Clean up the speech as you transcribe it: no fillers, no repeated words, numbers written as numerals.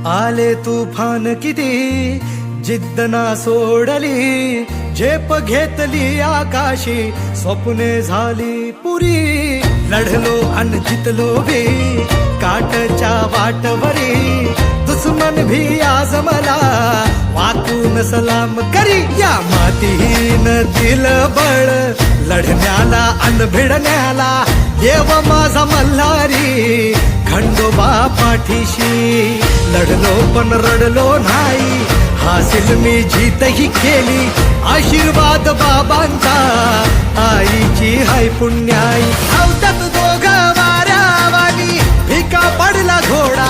आले तुफान किती जिद्द ना सोडली, झेप घेतली आकाशी, स्वप्ने झाली पुरी. लढलो अन जितलो बी काटच्या वाटवरी, दुश्मन भी आज मला वाकून सलाम करी. या मातीन दिल बळ लढण्याला अन भिडण्याला, देव माझा मल्हारी खंडोबा पाठीशी. लढलो पण रडलो नाही, हासिल मी जीतही केली, आशीर्वाद बाबांचा आईची हाय पुण्याई. धावतात दोघं वाऱ्यावानी, फिका पडला घोडा